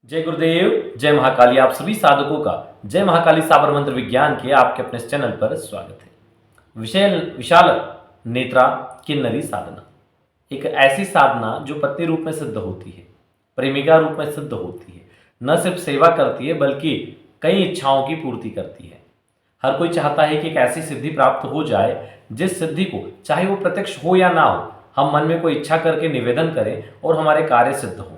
जय गुरुदेव, जय महाकाली। आप सभी साधकों का जय महाकाली साबर मंत्र विज्ञान के आपके अपने इस चैनल पर स्वागत है। विशेल विशाल नेत्रा किन्नरी साधना एक ऐसी साधना जो पत्नी रूप में सिद्ध होती है, प्रेमिका रूप में सिद्ध होती है, न सिर्फ सेवा करती है बल्कि कई इच्छाओं की पूर्ति करती है। हर कोई चाहता है कि एक ऐसी सिद्धि प्राप्त हो जाए जिस सिद्धि को चाहे वो प्रत्यक्ष हो या ना हो, हम मन में कोई इच्छा करके निवेदन करें और हमारे कार्य सिद्ध हो,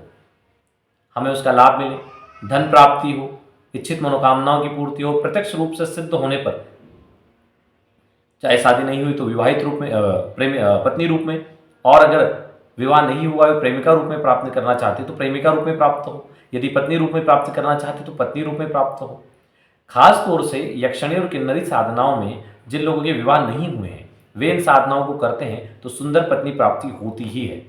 हमें उसका लाभ मिले, धन प्राप्ति हो, इच्छित मनोकामनाओं की पूर्ति हो। प्रत्यक्ष रूप से सिद्ध होने पर चाहे शादी नहीं हुई तो विवाहित रूप में पत्नी रूप में, और अगर विवाह नहीं हुआ है प्रेमिका रूप में प्राप्त करना चाहते तो प्रेमिका रूप में प्राप्त हो, यदि पत्नी रूप में प्राप्त करना चाहते तो पत्नी रूप में प्राप्त हो। खास तौर से यक्षणी और किन्नरी साधनाओं में जिन लोगों के विवाह नहीं हुए हैं वे इन साधनाओं को करते हैं तो सुंदर पत्नी प्राप्ति होती ही है।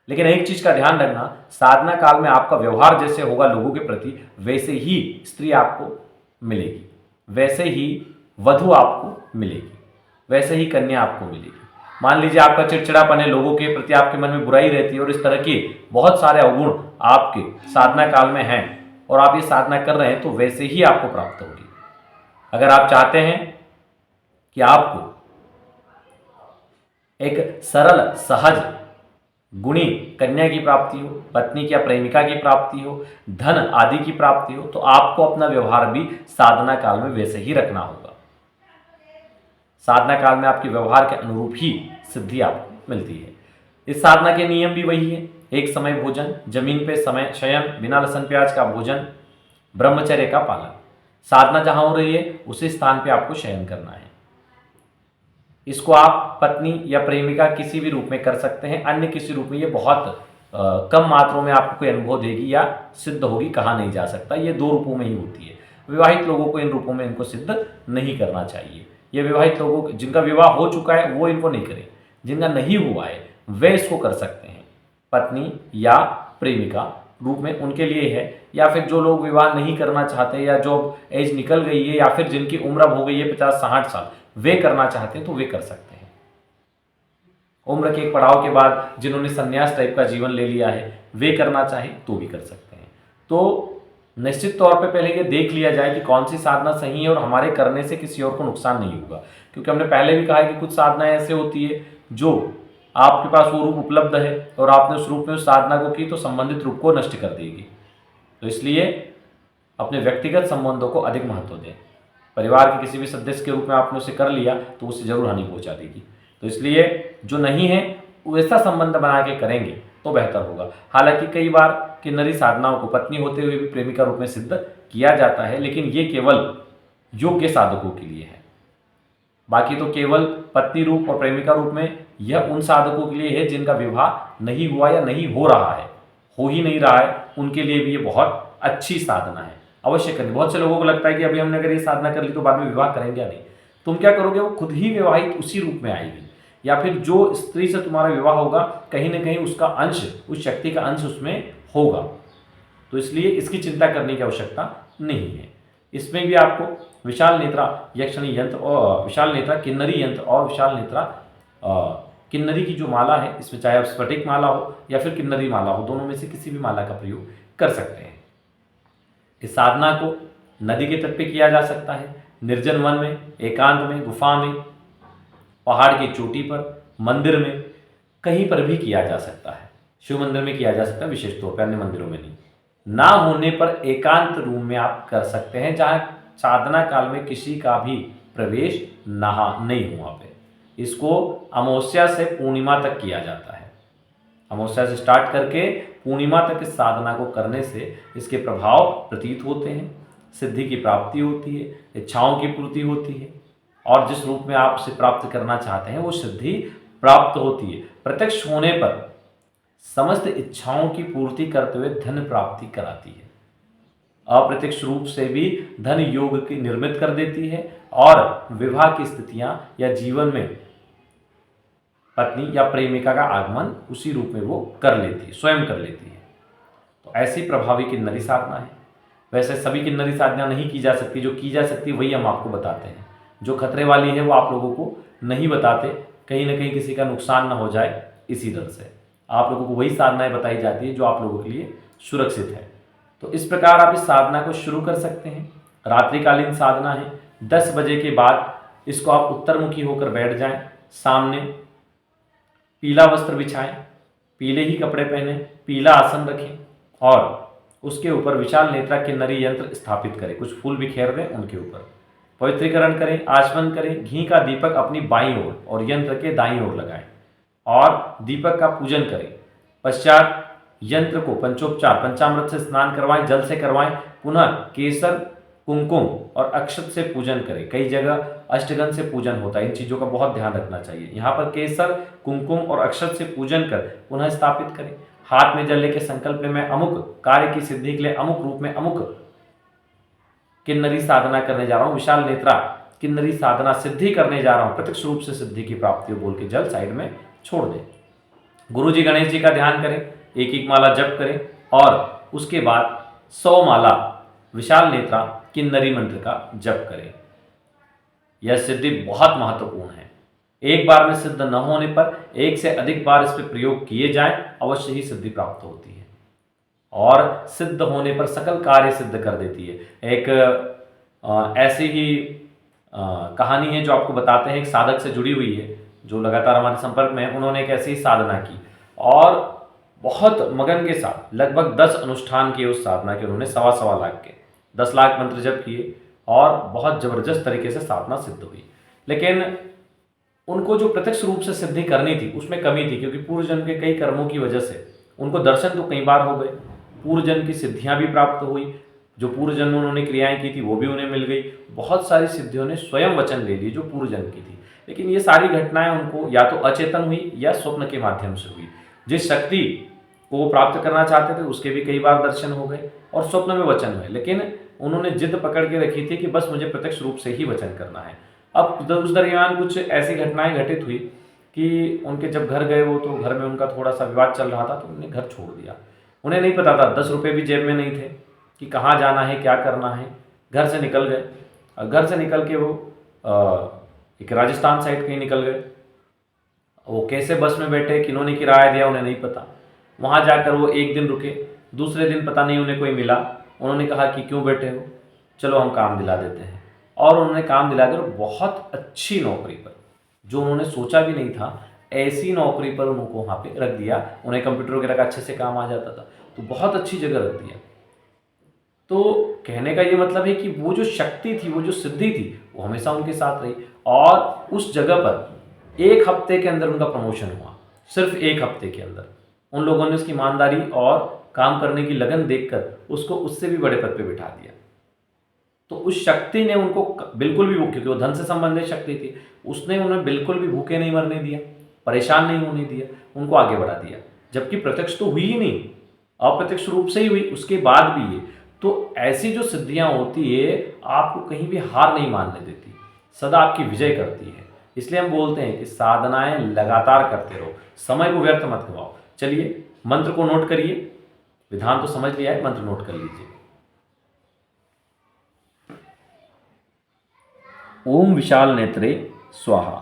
लेकिन एक चीज का ध्यान रखना, साधना काल में आपका व्यवहार जैसे होगा लोगों के प्रति, वैसे ही स्त्री आपको मिलेगी, वैसे ही वधु आपको मिलेगी, वैसे ही कन्या आपको मिलेगी। मान लीजिए आपका चिड़चिड़ापन है, लोगों के प्रति आपके मन में बुराई रहती है और इस तरह के बहुत सारे अवगुण आपके साधना काल में हैं और आप ये साधना कर रहे हैं तो वैसे ही आपको प्राप्त होगी। अगर आप चाहते हैं कि आपको एक सरल सहज गुणी कन्या की प्राप्ति हो, पत्नी या प्रेमिका की प्राप्ति हो, धन आदि की प्राप्ति हो, तो आपको अपना व्यवहार भी साधना काल में वैसे ही रखना होगा। साधना काल में आपके व्यवहार के अनुरूप ही सिद्धि आपको मिलती है। इस साधना के नियम भी वही है, एक समय भोजन, जमीन पे समय शयन, बिना लहसुन प्याज का भोजन, ब्रह्मचर्य का पालन। साधना जहां हो रही है उसी स्थान पे आपको शयन करना है। इसको आप पत्नी या प्रेमिका किसी भी रूप में कर सकते हैं, अन्य किसी रूप में ये बहुत कम मात्रों में आपको कोई अनुभव देगी या सिद्ध होगी, कहा नहीं जा सकता। ये दो रूपों में ही होती है। विवाहित लोगों को इन रूपों में इनको सिद्ध नहीं करना चाहिए। ये विवाहित लोगों जिनका विवाह हो चुका है वो इनको नहीं करें, जिनका नहीं हुआ है वे इसको कर सकते हैं। पत्नी या प्रेमिका रूप में उनके लिए है, या फिर जो लोग विवाह नहीं करना चाहते या जो एज निकल गई है या फिर जिनकी उम्र अब हो गई है 50-60 साल, वे करना चाहते हैं तो वे कर सकते हैं। उम्र के एक पड़ाव के बाद जिन्होंने संन्यास टाइप का जीवन ले लिया है वे करना चाहे तो भी कर सकते हैं। तो निश्चित तौर पे पहले ये देख लिया जाए कि कौन सी साधना सही है और हमारे करने से किसी और को नुकसान नहीं होगा। क्योंकि हमने पहले भी कहा है कि कुछ साधनाएं ऐसे होती है जो आपके पास वो रूप उपलब्ध है और आपने उस रूप में उस साधना को की तो संबंधित रूप को नष्ट कर देगी। तो इसलिए अपने व्यक्तिगत संबंधों को अधिक महत्व दें। परिवार के किसी भी सदस्य के रूप में आपने उसे कर लिया तो उससे जरूर हानि पहुंचा देगी। तो इसलिए जो नहीं है वैसा संबंध बना के करेंगे तो बेहतर होगा। हालांकि कई बार किन्नरी साधनाओं को पत्नी होते हुए भी प्रेमिका रूप में सिद्ध किया जाता है, लेकिन ये केवल योग्य साधकों के लिए है। बाकी तो केवल पत्नी रूप और प्रेमिका रूप में यह उन साधकों के लिए है जिनका विवाह नहीं हुआ या नहीं हो रहा है, हो ही नहीं रहा है, उनके लिए भी ये बहुत अच्छी साधना है। अवश्य करें। बहुत से लोगों को लगता है कि अभी हमने अगर ये साधना कर ली तो बाद में विवाह करेंगे या नहीं। तुम क्या करोगे, वो खुद ही विवाहित उसी रूप में आएगी, या फिर जो स्त्री से तुम्हारा विवाह होगा कहीं ना कहीं उसका अंश, उस शक्ति का अंश उसमें होगा। तो इसलिए इसकी चिंता करने की आवश्यकता नहीं है। इसमें भी आपको विशाल नेत्रा यक्षणी यंत्र और विशाल नेत्रा किन्नरी यंत्र और विशाल नेत्रा किन्नरी की जो माला है, इसमें चाहे आप स्फटिक माला हो या फिर किन्नरी माला हो, दोनों में से किसी भी माला का प्रयोग कर सकते हैं। इस साधना को नदी के तट पे किया जा सकता है, निर्जन वन में, एकांत में, गुफा में, पहाड़ की चोटी पर, मंदिर में, कहीं पर भी किया जा सकता है। शिव मंदिर में किया जा सकता है विशेष तौर पर, अन्य मंदिरों में नहीं। ना होने पर एकांत रूम में आप कर सकते हैं जहां साधना काल में किसी का भी प्रवेश नहीं हुआ पे। इसको अमावस्या से पूर्णिमा तक किया जाता है। अमावस्या से स्टार्ट करके पूर्णिमा तक इस साधना को करने से इसके प्रभाव प्रतीत होते हैं, सिद्धि की प्राप्ति होती है, इच्छाओं की पूर्ति होती है और जिस रूप में आप उसे प्राप्त करना चाहते हैं वो सिद्धि प्राप्त होती है। प्रत्यक्ष होने पर समस्त इच्छाओं की पूर्ति करते हुए धन प्राप्ति कराती है। अप्रत्यक्ष रूप से भी धन योग की निर्मित कर देती है और विवाह की स्थितियां या जीवन में पत्नी या प्रेमिका का आगमन उसी रूप में वो कर लेती है, स्वयं कर लेती है। तो ऐसी प्रभावी किन्नरी साधना है। वैसे सभी किन्नरी साधना नहीं की जा सकती, जो की जा सकती वही हम आपको बताते हैं। जो खतरे वाली है वो आप लोगों को नहीं बताते, कहीं ना कहीं किसी का नुकसान ना हो जाए इसी डर से। आप लोगों को वही साधनाएं बताई जाती है जो आप लोगों के लिए सुरक्षित है। तो इस प्रकार आप इस साधना को शुरू कर सकते हैं। रात्रिकालीन साधना है। 10 बजे के बाद इसको आप उत्तरमुखी होकर बैठ जाएं, सामने पीला वस्त्र बिछाएं, पीले ही कपड़े पहने, पीला आसन रखें और उसके ऊपर विशाल नेत्रा किन्नरी यंत्र स्थापित करें। कुछ फूल बिखेर दें उनके ऊपर, पवित्रीकरण करें, आचमन करें, घी का दीपक अपनी बाईं ओर और यंत्र के दाईं ओर लगाएं और दीपक का पूजन करें। पश्चात यंत्र को पंचोपचार पंचामृत से स्नान करवाएं, जल से करवाएं, पुनः केसर, कुमकुम और अक्षत से पूजन करें। कई जगह अष्टगंध से पूजन होता है, इन चीज़ों का बहुत ध्यान रखना चाहिए। यहाँ पर केसर, कुमकुम और अक्षत से पूजन कर पुनः स्थापित करें। हाथ में जल लेके संकल्प में मैं अमुक कार्य की सिद्धि के लिए अमुक रूप में अमुक किन्नरी साधना करने जा रहा हूँ, विशाल नेत्रा किन्नरी साधना सिद्धि करने जा रहा हूँ, प्रत्यक्ष रूप से सिद्धि की प्राप्ति हो बोल के जल साइड में छोड़ दें। गुरु जी गणेश जी का ध्यान करें, एक एक माला जप करें और उसके बाद 100 माला विशाल नेत्रा किन्नरी मंत्र का जप करें। यह सिद्धि बहुत महत्वपूर्ण है। एक बार में सिद्ध न होने पर एक से अधिक बार इस पर प्रयोग किए जाएं, अवश्य ही सिद्धि प्राप्त होती है और सिद्ध होने पर सकल कार्य सिद्ध कर देती है। एक ऐसी ही कहानी है जो आपको बताते हैं, एक साधक से जुड़ी हुई है जो लगातार हमारे संपर्क में है। उन्होंने एक ऐसी ही साधना की और बहुत मगन के साथ लगभग 10 अनुष्ठान किए उस साधना के। उन्होंने 1.25 लाख के 10 लाख मंत्र जप किए और बहुत जबरदस्त तरीके से साधना सिद्ध हुई। लेकिन उनको जो प्रत्यक्ष रूप से सिद्धि करनी थी उसमें कमी थी, क्योंकि पूर्व जन्म के कई कर्मों की वजह से उनको दर्शन तो कई बार हो गए, पूर्व जन्म की सिद्धियां भी प्राप्त हुई, जो पूर्व जन्म उन्होंने क्रियाएं की थी वो भी उन्हें मिल गई, बहुत सारी सिद्धियों ने स्वयं वचन ले ली जो पूर्व जन्म की थी। लेकिन ये सारी घटनाएं उनको या तो अचेतन हुई या स्वप्न के माध्यम से हुई। जिस शक्ति को वो प्राप्त करना चाहते थे उसके भी कई बार दर्शन हो गए और स्वप्न में वचन हुए, लेकिन उन्होंने जिद पकड़ के रखी थी कि बस मुझे प्रत्यक्ष रूप से ही वचन करना है। अब उस दरमियान कुछ ऐसी घटनाएं घटित हुई कि उनके जब घर गए वो, तो घर में उनका थोड़ा सा विवाद चल रहा था, तो उन्होंने घर छोड़ दिया। उन्हें नहीं पता था, 10 रुपये भी जेब में नहीं थे कि कहाँ जाना है, क्या करना है। घर से निकल गए और घर से निकल के वो एक राजस्थान साइड कहीं निकल गए। वो कैसे बस में बैठे, किन्होंने किराया दिया उन्हें नहीं पता। वहाँ जाकर वो एक दिन रुके, दूसरे दिन पता नहीं उन्हें कोई मिला, उन्होंने कहा कि क्यों बैठे हो, चलो हम काम दिला देते हैं। और उन्होंने काम दिला दिया, बहुत अच्छी नौकरी पर, जो उन्होंने सोचा भी नहीं था, ऐसी नौकरी पर उनको वहाँ पे रख दिया। उन्हें कंप्यूटर वगैरह का अच्छे से काम आ जाता था, तो बहुत अच्छी जगह रख दिया। तो कहने का ये मतलब है कि वो जो शक्ति थी, वो जो सिद्धि थी, वो हमेशा उनके साथ रही और उस जगह पर 1 हफ्ते के अंदर उनका प्रमोशन हुआ। सिर्फ 1 हफ्ते के अंदर उन लोगों ने उसकी ईमानदारी और काम करने की लगन देखकर उसको उससे भी बड़े पद पे बिठा दिया। तो उस शक्ति ने उनको बिल्कुल भी, क्योंकि वो धन से संबंधित शक्ति थी, उसने उन्हें बिल्कुल भी भूखे नहीं मरने दिया, परेशान नहीं होने दिया, उनको आगे बढ़ा दिया। जबकि प्रत्यक्ष तो हुई ही नहीं, अप्रत्यक्ष रूप से ही हुई, उसके बाद भी ये। तो ऐसी जो सिद्धियां होती है आपको कहीं भी हार नहीं मानने देती, सदा आपकी विजय करती है। इसलिए हम बोलते हैं कि साधनाएं लगातार करते रहो, समय को व्यर्थ मत गवाओ। चलिए मंत्र को नोट करिए, विधान तो समझ लिया है, मंत्र नोट कर लीजिए। ओम विशाल नेत्रे स्वाहा।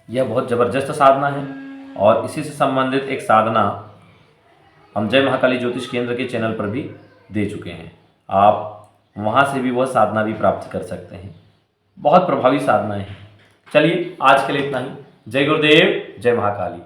यह बहुत जबरदस्त साधना है और इसी से संबंधित एक साधना हम जय महाकाली ज्योतिष केंद्र के चैनल पर भी दे चुके हैं। आप वहां से भी वह साधना भी प्राप्त कर सकते हैं। बहुत प्रभावी साधनाएं हैं। चलिए आज के लिए इतना ही। जय गुरुदेव, जय महाकाली।